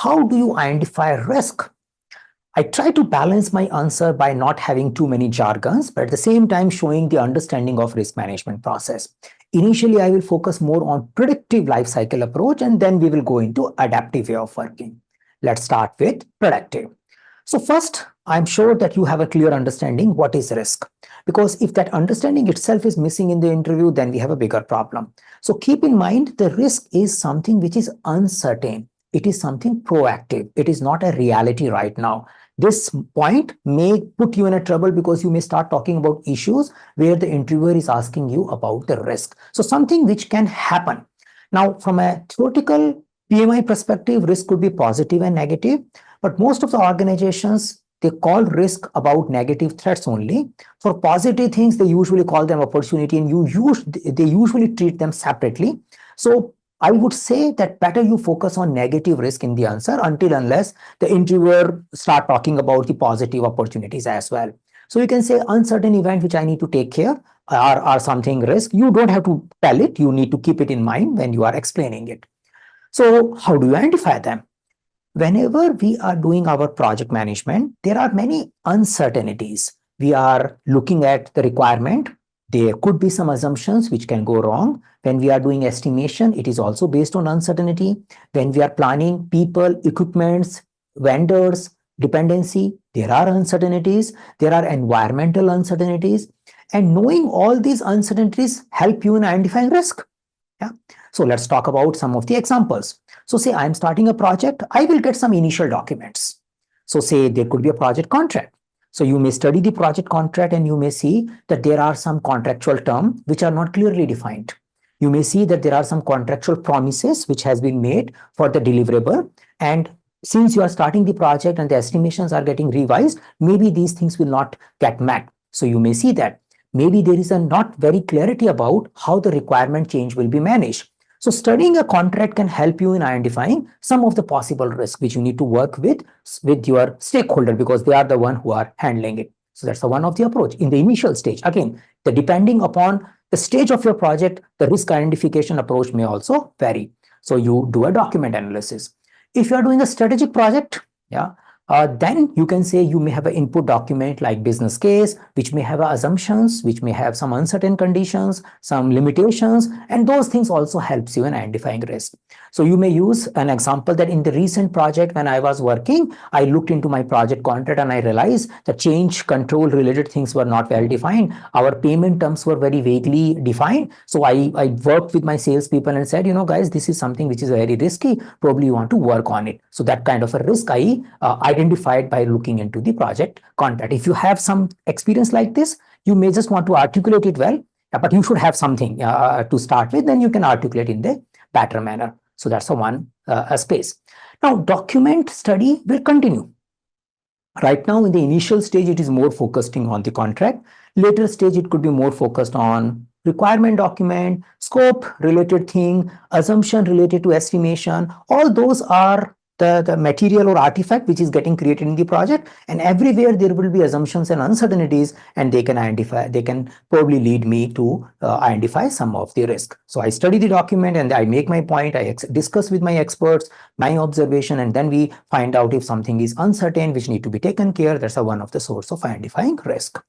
how do you identify risk? I try to balance my answer by not having too many jargons, but at the same time showing the understanding of risk management process. Initially, I will focus more on predictive life cycle approach, and then we will go into adaptive way of working. Let's start with predictive. So first, I'm sure that you have a clear understanding what is risk. Because if that understanding itself is missing in the interview, then we have a bigger problem. So keep in mind the risk is something which is uncertain. It is something proactive. It is not a reality right now. This point may put you in a trouble because you may start talking about issues where the interviewer is asking you about the risk. So something which can happen. Now, from a theoretical PMI perspective, risk could be positive and negative, but most of the organizations, they call risk about negative threats only. For positive things, they usually call them opportunity, and they usually treat them separately. So I would say that better you focus on negative risk in the answer unless the interviewer start talking about the positive opportunities as well. So you can say uncertain event which I need to take care are something risk. You don't have to tell it. You need to keep it in mind when you are explaining it. So how do you identify them? Whenever we are doing our project management, there are many uncertainties. We are looking at the requirement. There could be some assumptions which can go wrong. When we are doing estimation, it is also based on uncertainty. When we are planning people, equipments, vendors, dependency, there are uncertainties. There are environmental uncertainties. And knowing all these uncertainties help you in identifying risk. Yeah. So let's talk about some of the examples. So say I'm starting a project, I will get some initial documents. So say there could be a project contract. So you may study the project contract and you may see that there are some contractual terms which are not clearly defined. You may see that there are some contractual promises which has been made for the deliverable. And since you are starting the project and the estimations are getting revised, maybe these things will not get met. So you may see that maybe there is a not very clarity about how the requirement change will be managed. So studying a contract can help you in identifying some of the possible risks which you need to work with your stakeholder because they are the one who are handling it. So that's one of the approach in the initial stage. Again, depending upon the stage of your project, the risk identification approach may also vary. So you do a document analysis. If you are doing a strategic project, then you can say you may have an input document like business case, which may have assumptions, which may have some uncertain conditions, some limitations, and those things also helps you in identifying risk. So you may use an example that in the recent project when I was working, I looked into my project contract and I realized the change control related things were not well defined. Our payment terms were very vaguely defined. So I worked with my salespeople and said, guys, this is something which is very risky. Probably you want to work on it. So that kind of a risk I identified by looking into the project contract. If you have some experience like this, you may just want to articulate it well, but you should have something to start with, then you can articulate in the better manner. So that's one space. Now, document study will continue. Right now, in the initial stage, it is more focusing on the contract. Later stage, it could be more focused on requirement document, scope related thing, assumption related to estimation. All those are the material or artifact which is getting created in the project, and everywhere there will be assumptions and uncertainties, and they can probably lead me to identify some of the risk. So I study the document and I make my point, I discuss with my experts my observation, and then we find out if something is uncertain which need to be taken care. That's one of the source of identifying risk.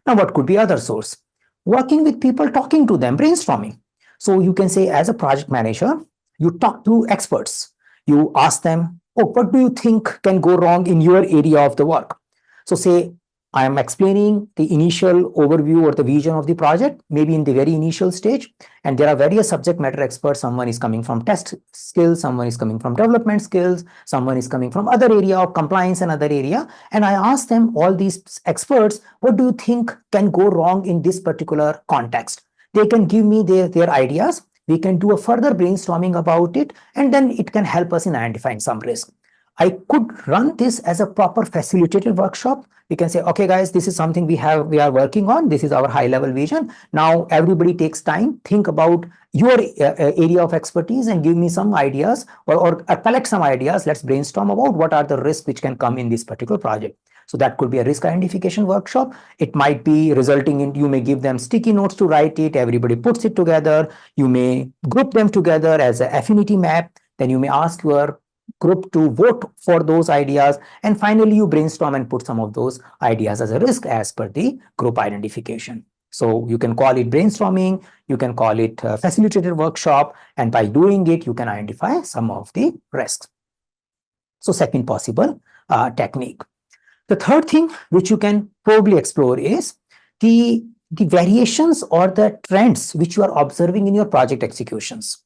Now, what could be other source? Working with people, talking to them, brainstorming. So you can say as a project manager, you talk to experts. You ask them, what do you think can go wrong in your area of the work? So say, I am explaining the initial overview or the vision of the project, maybe in the very initial stage, and there are various subject matter experts. Someone is coming from test skills, someone is coming from development skills, someone is coming from other area of compliance and other area. And I ask them, all these experts, what do you think can go wrong in this particular context? They can give me their ideas. We can do a further brainstorming about it, and then it can help us in identifying some risk. I could run this as a proper facilitated workshop. We can say, okay, guys, this is something we are working on. This is our high level vision. Now everybody takes time, think about your area of expertise and give me some ideas or collect some ideas. Let's brainstorm about what are the risks which can come in this particular project. So that could be a risk identification workshop. It might be resulting in, you may give them sticky notes to write it. Everybody puts it together. You may group them together as an affinity map. Then you may ask your group to vote for those ideas, and finally you brainstorm and put some of those ideas as a risk as per the group identification. So you can call it brainstorming, you can call it facilitated workshop, and by doing it you can identify some of the risks. So second possible technique. The third thing which you can probably explore is the variations or the trends which you are observing in your project executions.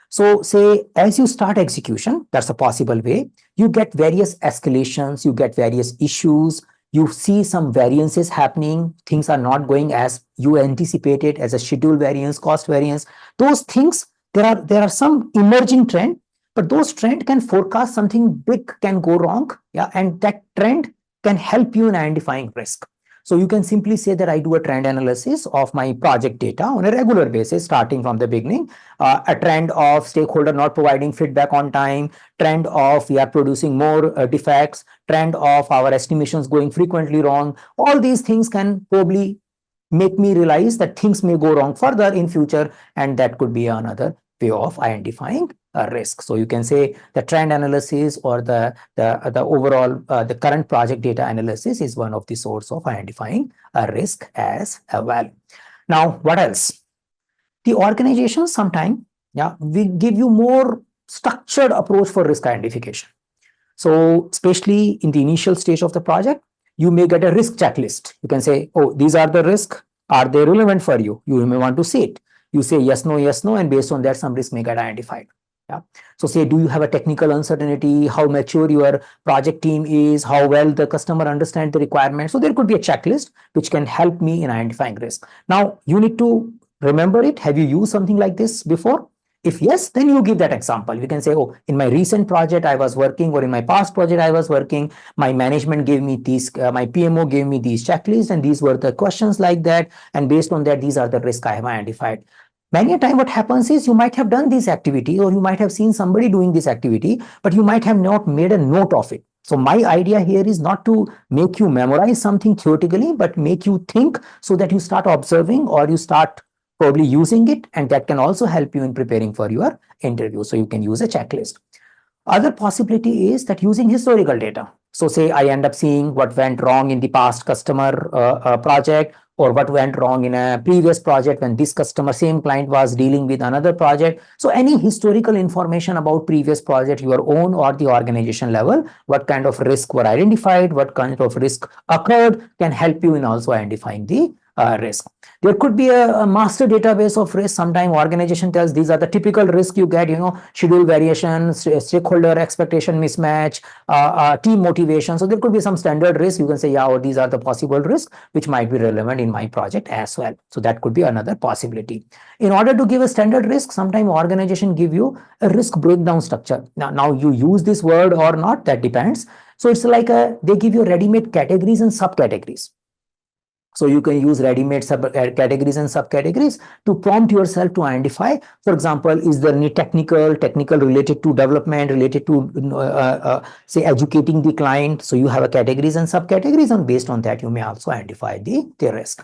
So say as you start execution, that's a possible way, you get various escalations, you get various issues, you see some variances happening, things are not going as you anticipated, as a schedule variance, cost variance. Those things, there are some emerging trend, but those trend can forecast something big can go wrong. Yeah, and that trend can help you in identifying risk. So you can simply say that I do a trend analysis of my project data on a regular basis, starting from the beginning. A trend of stakeholder not providing feedback on time, trend of we are producing more defects, trend of our estimations going frequently wrong. All these things can probably make me realize that things may go wrong further in future, and that could be another way of identifying a risk. So you can say the trend analysis or the overall the current project data analysis is one of the source of identifying a risk as well. Now, what else? The organization sometime, yeah, we give you more structured approach for risk identification. So especially in the initial stage of the project, you may get a risk checklist. You can say, oh, these are the risks. Are they relevant for you? You may want to see it. You say yes, no, and based on that, some risk may get identified. Yeah. So say, do you have a technical uncertainty? How mature your project team is? How well the customer understands the requirements? So there could be a checklist which can help me in identifying risk. Now, you need to remember it. Have you used something like this before? If yes, then you give that example. You can say, oh, in my recent project I was working, or in my past project I was working, my management gave me these, my PMO gave me these checklists, and these were the questions like that. And based on that, these are the risks I have identified. Many a time what happens is you might have done this activity, or you might have seen somebody doing this activity, but you might have not made a note of it. So my idea here is not to make you memorize something theoretically, but make you think so that you start observing, or you start probably using it, and that can also help you in preparing for your interview. So you can use a checklist. Other possibility is that using historical data. So say I end up seeing what went wrong in the past customer project, or what went wrong in a previous project when this customer, same client, was dealing with another project. So any historical information about previous project, your own or the organization level, what kind of risk were identified, what kind of risk occurred, can help you in also identifying the risk. There could be a master database of risk. Sometimes organization tells these are the typical risk you get, schedule variation, stakeholder expectation mismatch, team motivation. So there could be some standard risk. You can say, yeah, or these are the possible risks which might be relevant in my project as well. So that could be another possibility. In order to give a standard risk, sometimes organization give you a risk breakdown structure. Now you use this word or not, that depends. So it's like they give you ready-made categories and subcategories. So you can use ready-made categories and subcategories to prompt yourself to identify. For example, is there any technical related to development, related to say educating the client? So you have a categories and subcategories, and based on that, you may also identify the risk.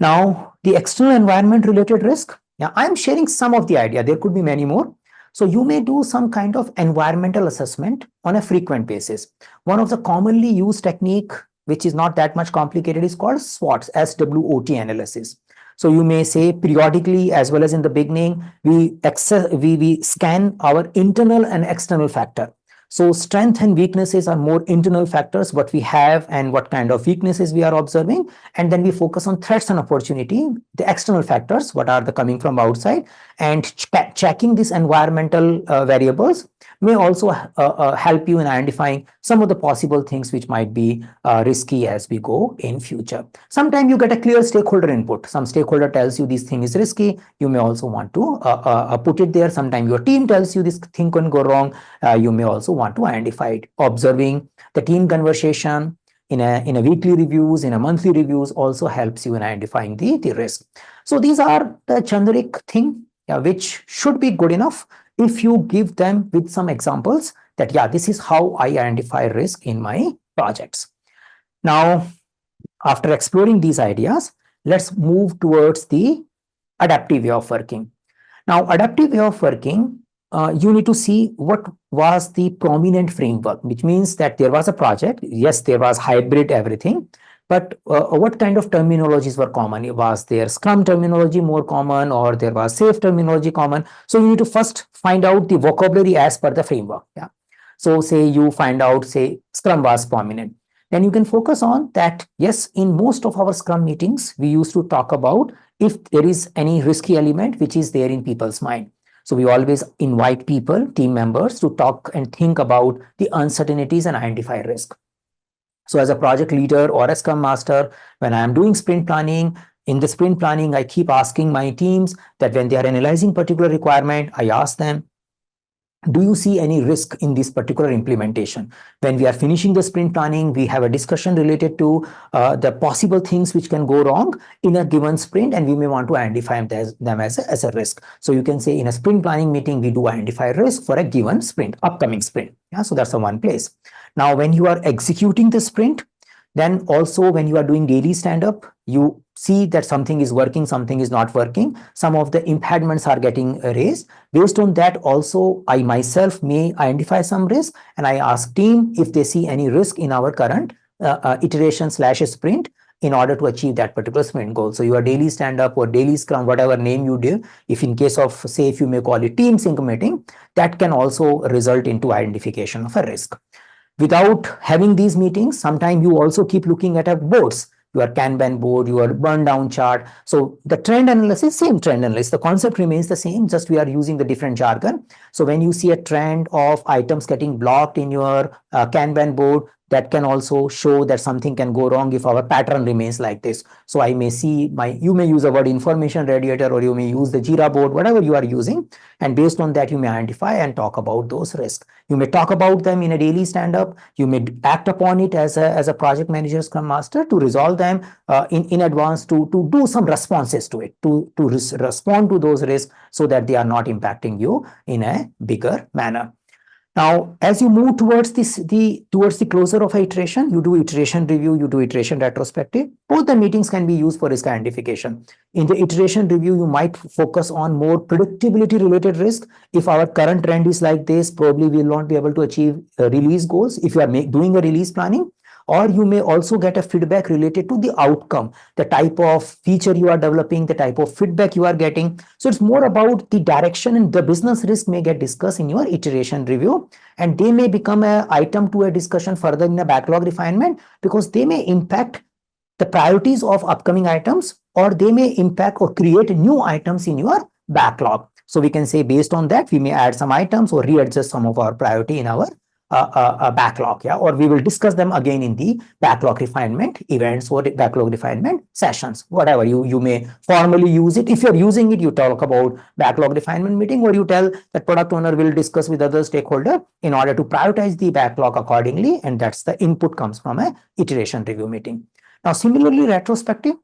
Now, the external environment related risk. Now, I'm sharing some of the idea. There could be many more. So you may do some kind of environmental assessment on a frequent basis. One of the commonly used technique, which is not that much complicated, is called SWOT, SWOT analysis. So you may say periodically, as well as in the beginning, we scan our internal and external factor. So strength and weaknesses are more internal factors, what we have and what kind of weaknesses we are observing. And then we focus on threats and opportunity, the external factors, what are the coming from outside, and checking these environmental variables may also help you in identifying some of the possible things which might be risky as we go in future. Sometimes you get a clear stakeholder input. Some stakeholder tells you this thing is risky. You may also want to put it there. Sometimes your team tells you this thing can go wrong. You may also want to identify it. Observing the team conversation in a weekly reviews, in a monthly reviews also helps you in identifying the risk. So these are the generic thing which should be good enough if you give them with some examples that, yeah, this is how I identify risk in my projects. Now, after exploring these ideas, let's move towards the adaptive way of working. Now, adaptive way of working you need to see what was the prominent framework, which means that there was a project. Yes, there was hybrid everything, but what kind of terminologies were common? Was there Scrum terminology more common, or there was safe terminology common? So you need to first find out the vocabulary as per the framework. Yeah. So say you find out, say Scrum was prominent. Then you can focus on that. Yes, in most of our Scrum meetings, we used to talk about if there is any risky element which is there in people's mind. So we always invite people, team members, to talk and think about the uncertainties and identify risk. So as a project leader or a scrum master, when I am doing sprint planning, in the sprint planning, I keep asking my teams that when they are analyzing particular requirement, I ask them, do you see any risk in this particular implementation? When we are finishing the sprint planning, we have a discussion related to the possible things which can go wrong in a given sprint, and we may want to identify them as a risk. So you can say in a sprint planning meeting, we do identify risk for a given sprint, upcoming sprint. Yeah, so that's the one place. Now, when you are executing the sprint, then also when you are doing daily stand-up, you see that something is working, something is not working. Some of the impediments are getting raised. Based on that, also, I myself may identify some risk, and I ask team if they see any risk in our current iteration / sprint in order to achieve that particular sprint goal. So your daily stand-up or daily scrum, whatever name you give, if in case of, say, if you may call it team sync meeting, that can also result into identification of a risk. Without having these meetings, sometimes you also keep looking at a boards, your Kanban board, your burn down chart. So the trend analysis, same trend analysis. The concept remains the same, just we are using the different jargon. So when you see a trend of items getting blocked in your Kanban board, that can also show that something can go wrong if our pattern remains like this. So I may see you may use the word information radiator, or you may use the Jira board, whatever you are using. And based on that, you may identify and talk about those risks. You may talk about them in a daily stand-up. You may act upon it as a project manager, scrum master, to resolve them in advance, to do some responses to it, to respond to those risks so that they are not impacting you in a bigger manner. Now, as you move towards towards the closure of iteration, you do iteration review, you do iteration retrospective. Both the meetings can be used for risk identification. In the iteration review, you might focus on more predictability related risk. If our current trend is like this, probably we will not be able to achieve release goals if you are doing a release planning. Or you may also get a feedback related to the outcome, the type of feature you are developing, the type of feedback you are getting. So it's more about the direction, and the business risk may get discussed in your iteration review, and they may become an item to a discussion further in a backlog refinement, because they may impact the priorities of upcoming items, or they may impact or create new items in your backlog. So we can say based on that, we may add some items or readjust some of our priority in our backlog, yeah, or we will discuss them again in the backlog refinement events or backlog refinement sessions, whatever you may formally use it. If you're using it, you talk about backlog refinement meeting, or you tell that product owner will discuss with other stakeholder in order to prioritize the backlog accordingly, and that's the input comes from a iteration review meeting. Now, similarly, retrospective,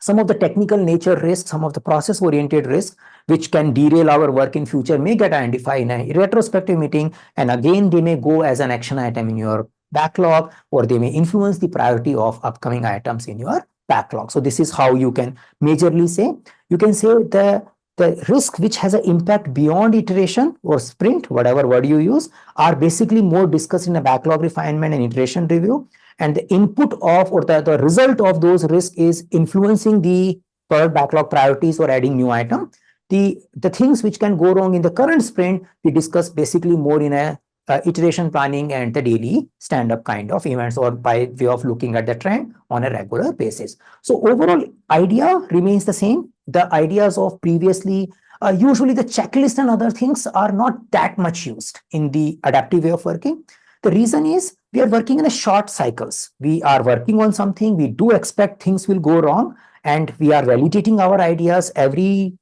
some of the technical nature risks, some of the process oriented risks which can derail our work in future may get identified in a retrospective meeting, and again they may go as an action item in your backlog, or they may influence the priority of upcoming items in your backlog. So this is how you can majorly say. You can say the risk which has an impact beyond iteration or sprint, whatever word you use, are basically more discussed in a backlog refinement and iteration review. And the input of, or the result of those risks is influencing the backlog priorities or adding new item. The things which can go wrong in the current sprint, we discuss basically more in a iteration planning and the daily stand-up kind of events, or by way of looking at the trend on a regular basis. So overall idea remains the same. The ideas of previously, usually the checklist and other things are not that much used in the adaptive way of working. The reason is we are working in a short cycles. We are working on something. We do expect things will go wrong, and we are validating our ideas every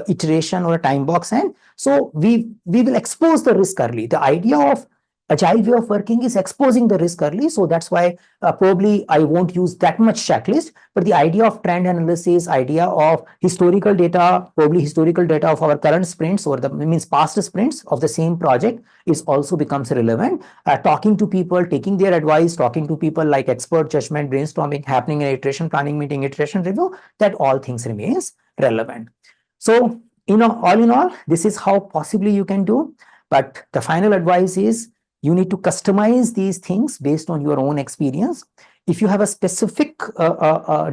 iteration or a time box. And so we will expose the risk early. The idea of agile way of working is exposing the risk early. So that's why probably I won't use that much checklist, but the idea of trend analysis, idea of historical data, probably historical data of our current sprints, or the means past sprints of the same project, is also becomes relevant. Talking to people, taking their advice, talking to people like expert judgment, brainstorming happening in iteration planning meeting, iteration review, that all things remains relevant. So All in all, this is how possibly you can do. But the final advice is you need to customize these things based on your own experience. If you have a specific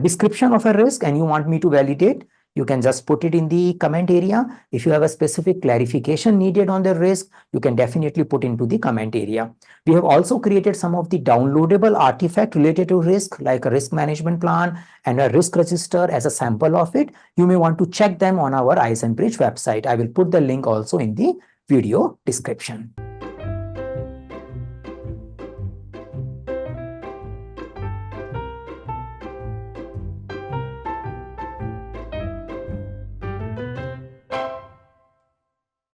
description of a risk and you want me to validate, you can just put it in the comment area. If you have a specific clarification needed on the risk, you can definitely put into the comment area. We have also created some of the downloadable artifact related to risk, like a risk management plan and a risk register as a sample of it. You may want to check them on our Eyes and Bridge website. I will put the link also in the video description.